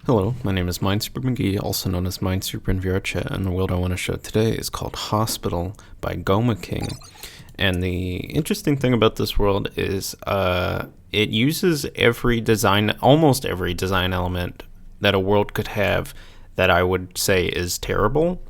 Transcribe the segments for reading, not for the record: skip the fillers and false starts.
Hello, my name is Minesuper McGee, also known as Minesuper in VrChat, and the world I want to show today is called Hospital by Goma King. And the interesting thing about this world is it uses almost every design element that a world could have that I would say is terrible.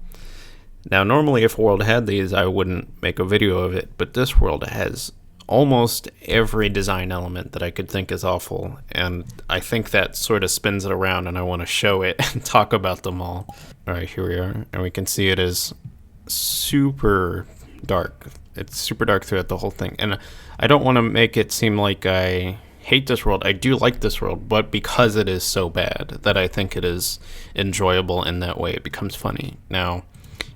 Now, normally if a world had these, I wouldn't make a video of it, but this world has almost every design element that I could think is awful, and I think that sort of spins it around, and I want to show it and talk about them all. Alright, here we are, and we can see it is super dark. It's super dark throughout the whole thing, and I don't want to make it seem like I hate this world. I do like this world, but because it is so bad that I think it is enjoyable in that way, it becomes funny. Now,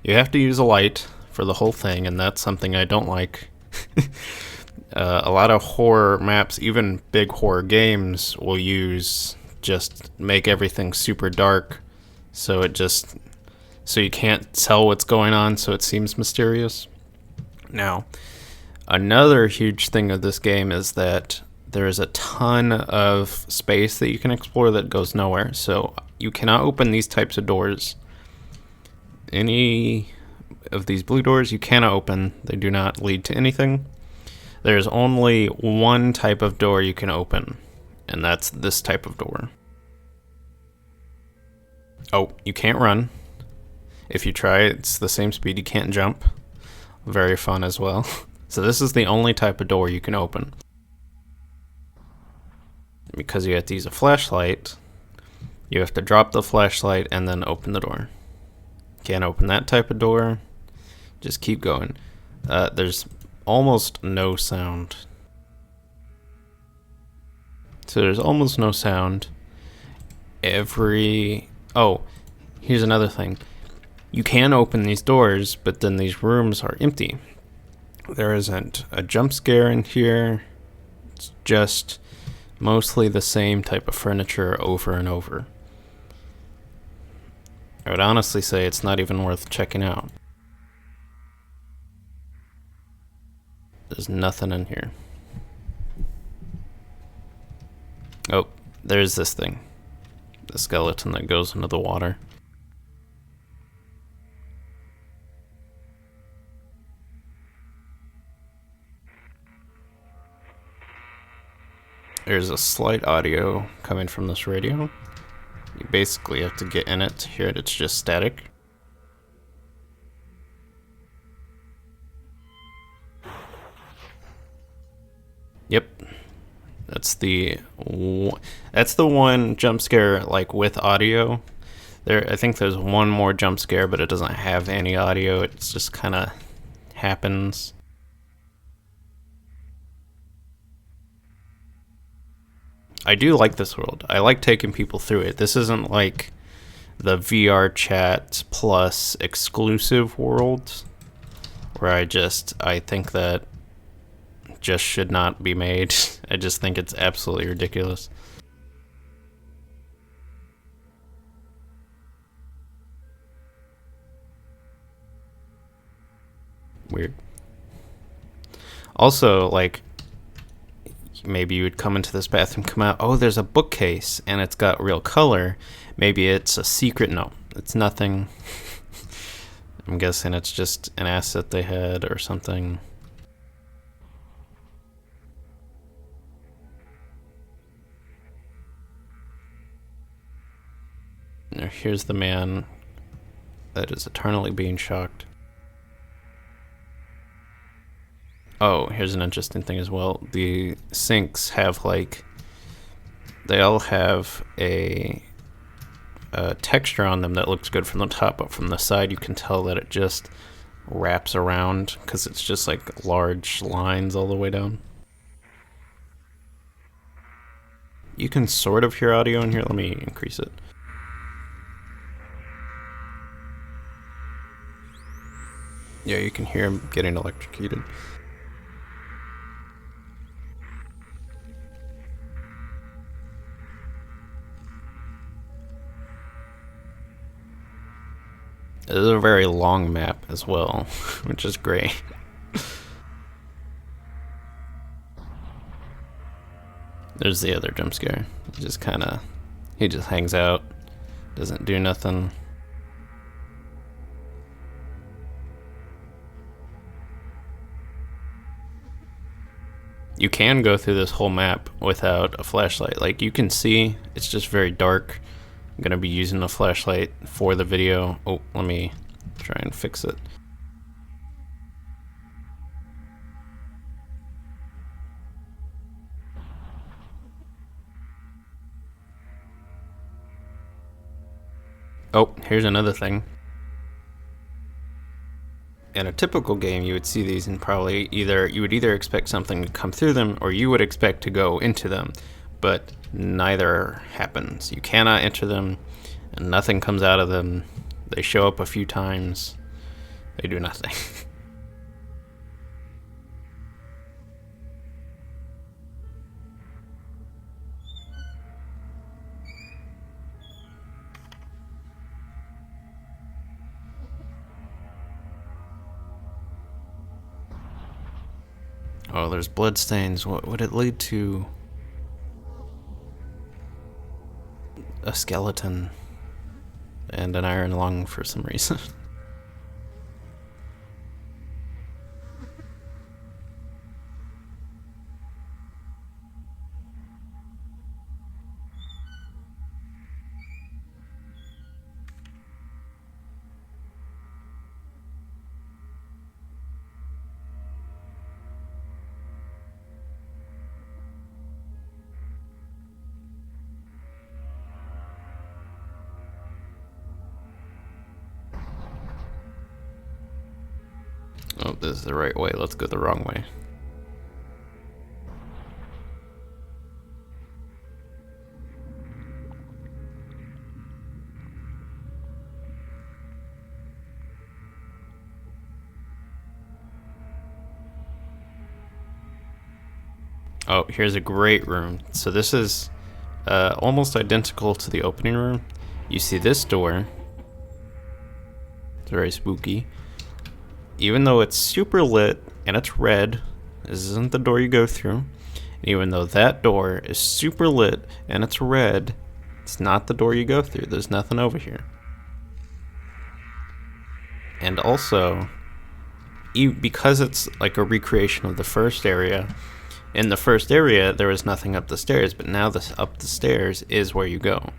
you have to use a light for the whole thing, and that's something I don't like. A lot of horror maps, even big horror games, will just make everything super dark, so you can't tell what's going on, so it seems mysterious. Now, another huge thing of this game is that there is a ton of space that you can explore that goes nowhere, so you cannot open these types of doors. Any of these blue doors you cannot open. They do not lead to anything. There's only one type of door you can open, and that's this type of door. Oh, you can't run. If you try, it's the same speed. You can't jump. Very fun as well. So this is the only type of door you can open. Because you have to use a flashlight, you have to drop the flashlight and then open the door. Can't open that type of door. Just keep going. There's almost no sound. So there's almost no sound. Oh, here's another thing. You can open these doors, but then these rooms are empty. There isn't a jump scare in here. It's just mostly the same type of furniture over and over. I would honestly say it's not even worth checking out. There's nothing in here. Oh, there's this thing. The skeleton that goes into the water. There's a slight audio coming from this radio. You basically have to get in it to hear it. It's just static. Yep. That's the one jump scare like with audio. I think there's one more jump scare, but it doesn't have any audio. It just kind of happens. I do like this world. I like taking people through it. This isn't like the VrChat Plus exclusive world where I think that just should not be made. I just think it's absolutely ridiculous. Weird. Also, like, maybe you would come into this bathroom, come out, oh, there's a bookcase, and it's got real color. Maybe it's a secret. No, it's nothing. I'm guessing it's just an asset they had or something. Here's the man that is eternally being shocked. Oh, here's an interesting thing as well. The sinks have they all have a texture on them that looks good from the top, but from the side you can tell that it just wraps around because it's just like large lines all the way down. You can sort of hear audio in here. Let me increase it. Yeah, you can hear him getting electrocuted. It is a very long map as well, which is great. There's the other jump scare. He just hangs out. Doesn't do nothing. You can go through this whole map without a flashlight. Like, you can see, it's just very dark. I'm gonna be using a flashlight for the video. Oh, let me try and fix it. Oh, here's another thing. In a typical game, you would see these and probably you would either expect something to come through them or you would expect to go into them, but neither happens. You cannot enter them and nothing comes out of them. They show up a few times. They do nothing. Oh, there's bloodstains. What would it lead to? A skeleton and an iron lung for some reason. Oh, this is the right way. Let's go the wrong way. Oh, here's a great room. So this is almost identical to the opening room. You see this door. It's very spooky. Even though it's super lit and it's red, this isn't the door you go through. And even though that door is super lit and it's red, it's not the door you go through. There's nothing over here. And also, because it's like a recreation of the first area, in the first area there was nothing up the stairs, but now this up the stairs is where you go.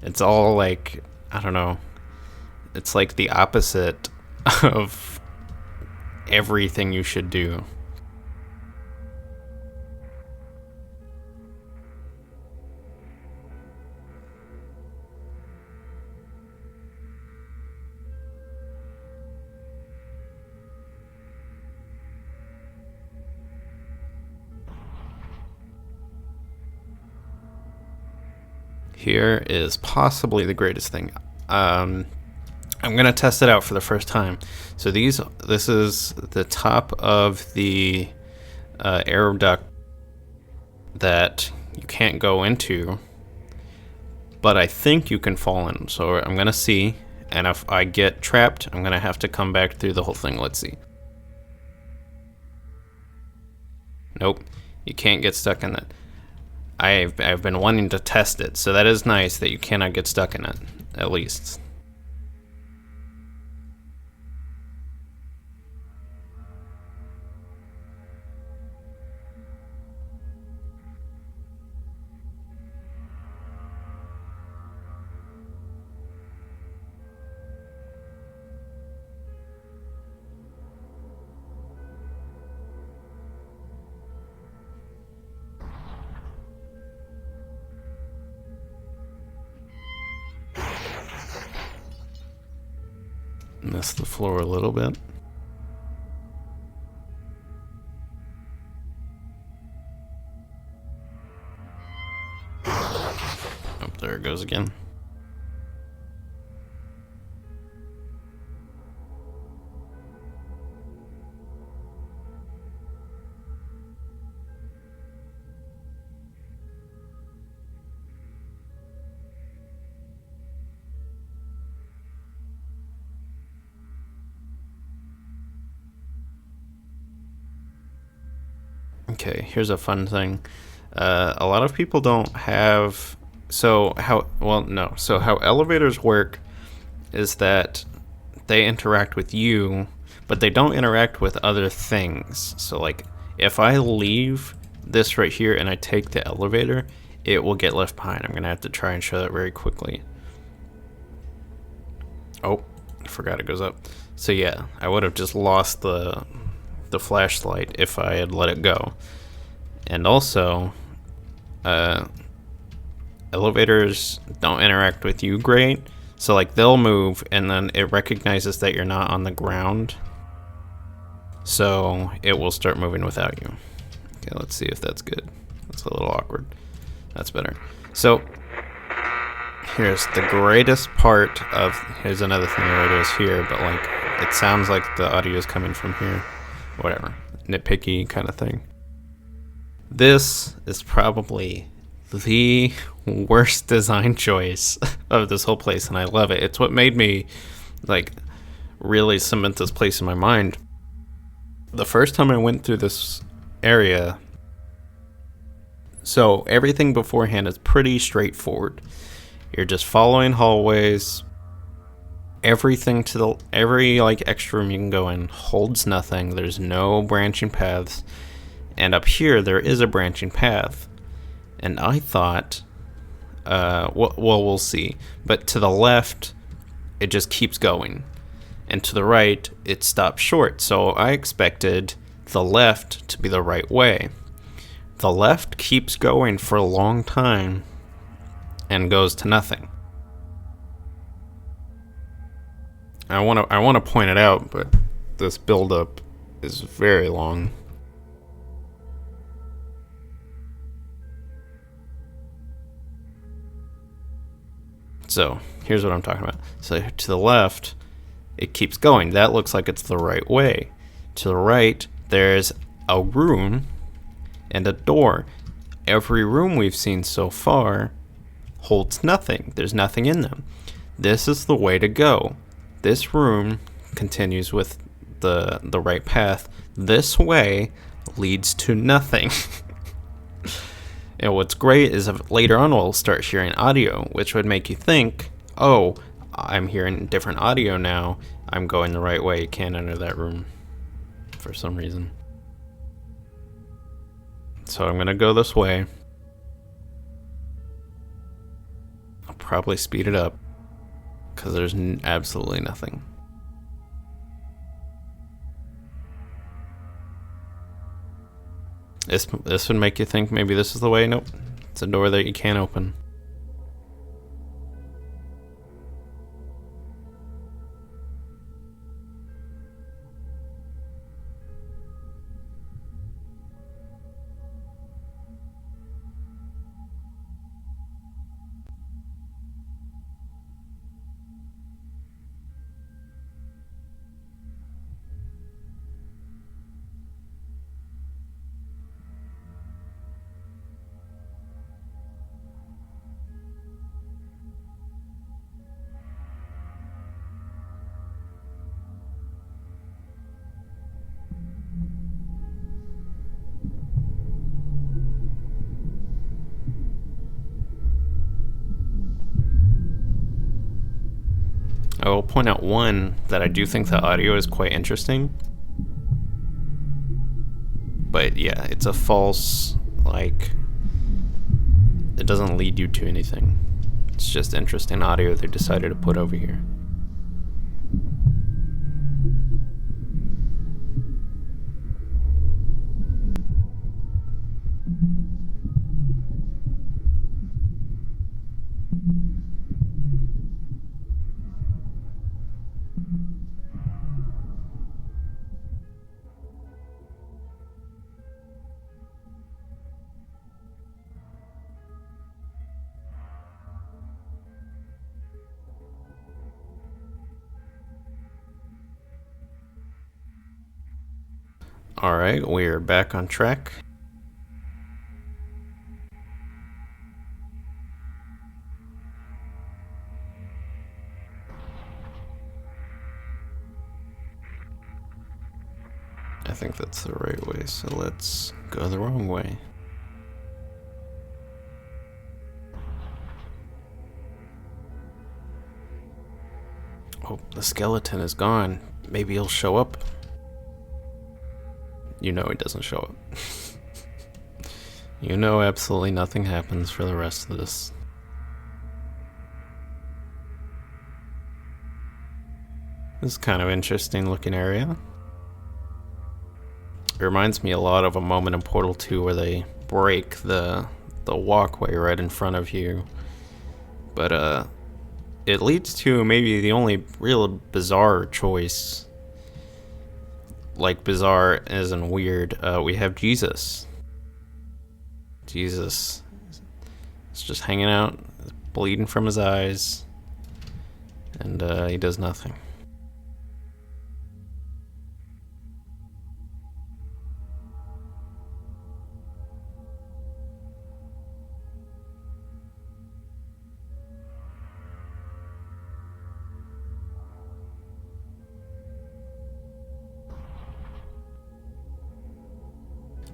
It's all like, I don't know, it's like the opposite of everything you should do. Here is possibly the greatest thing. I'm gonna test it out for the first time. So this is the top of the air duct that you can't go into, but I think you can fall in. So I'm gonna see, and if I get trapped, I'm gonna have to come back through the whole thing. Let's see. Nope, you can't get stuck in that. I've been wanting to test it, so that is nice that you cannot get stuck in it, at least. Missed the floor a little bit. Oh, there it goes again. Okay, here's a fun thing. A lot of people don't have. So how? Well, no. So how elevators work is that they interact with you, but they don't interact with other things. So like, if I leave this right here and I take the elevator, it will get left behind. I'm gonna have to try and show that very quickly. Oh, I forgot it goes up. So yeah, I would have just lost the flashlight if I had let it go. And also, elevators don't interact with you great. So like they'll move and then it recognizes that you're not on the ground. So it will start moving without you. Okay, let's see if that's good. That's a little awkward. That's better. So here's the greatest part of, here's another thing the radio is here, but like it sounds like the audio is coming from here. Whatever. Nitpicky kind of thing. This is probably the worst design choice of this whole place, and I love it. It's what made me like really cement this place in my mind. The first time I went through this area, so everything beforehand is pretty straightforward. You're just following hallways. Everything to the every like extra room you can go in holds nothing. There's no branching paths. And up here there is a branching path. And I thought well, we'll see. But to the left it just keeps going. And to the right it stops short. So I expected the left to be the right way. The left keeps going for a long time and goes to nothing. I want to point it out, but this build-up is very long. So here's what I'm talking about. So to the left, it keeps going. That looks like it's the right way. To the right, there's a room and a door. Every room we've seen so far holds nothing. There's nothing in them. This is the way to go. This room continues with the right path. This way leads to nothing. And what's great is if later on we'll start hearing audio, which would make you think, oh, I'm hearing different audio now. I'm going the right way. You can't enter that room for some reason. So I'm going to go this way. I'll probably speed it up because there's absolutely nothing. This would make you think maybe this is the way. Nope. It's a door that you can't open. I will point out one that I do think the audio is quite interesting. But yeah, it's a false, like, it doesn't lead you to anything. It's just interesting audio they decided to put over here. Alright, we're back on track. I think that's the right way, so let's go the wrong way. Oh, the skeleton is gone. Maybe he'll show up. You know he doesn't show up. You know absolutely nothing happens for the rest of this. This is kind of interesting looking area. It reminds me a lot of a moment in Portal 2 where they break the walkway right in front of you. But it leads to maybe the only real bizarre choice. Like bizarre as in weird. We have Jesus. Jesus is just hanging out, bleeding from his eyes, and he does nothing.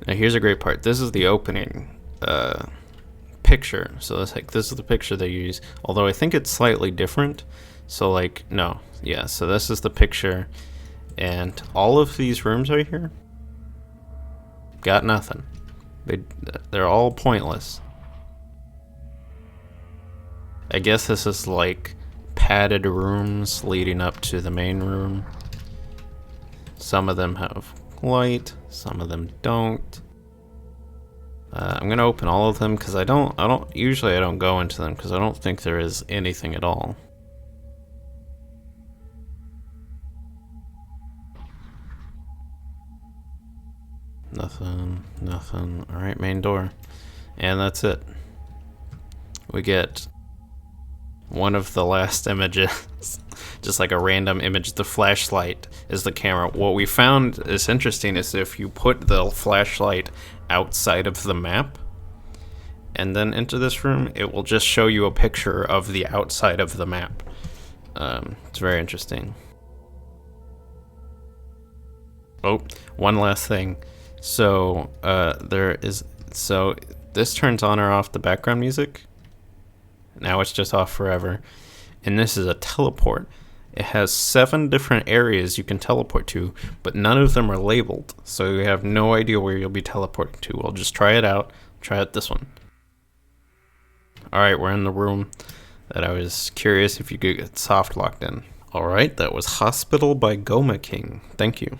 Now here's a great part. This is the opening picture. So it's like this is the picture they use. Although I think it's slightly different. So like no, yeah. So this is the picture, and all of these rooms right here got nothing. They're all pointless. I guess this is like padded rooms leading up to the main room. Some of them have light, some of them don't. I'm gonna open all of them because I don't usually go into them because I don't think there is anything at all. Nothing. All right, main door, and that's it. We get one of the last images, just like a random image. The flashlight is the camera. What we found is interesting is if you put the flashlight outside of the map and then into this room, it will just show you a picture of the outside of the map. It's very interesting. Oh, one last thing. So this turns on or off the background music. Now it's just off forever. And this is a teleport. It has 7 different areas you can teleport to, but none of them are labeled. So you have no idea where you'll be teleporting to. Well, just try it out. Try out this one. Alright, we're in the room that I was curious if you could get soft locked in. Alright, that was Hospital by Goma King. Thank you.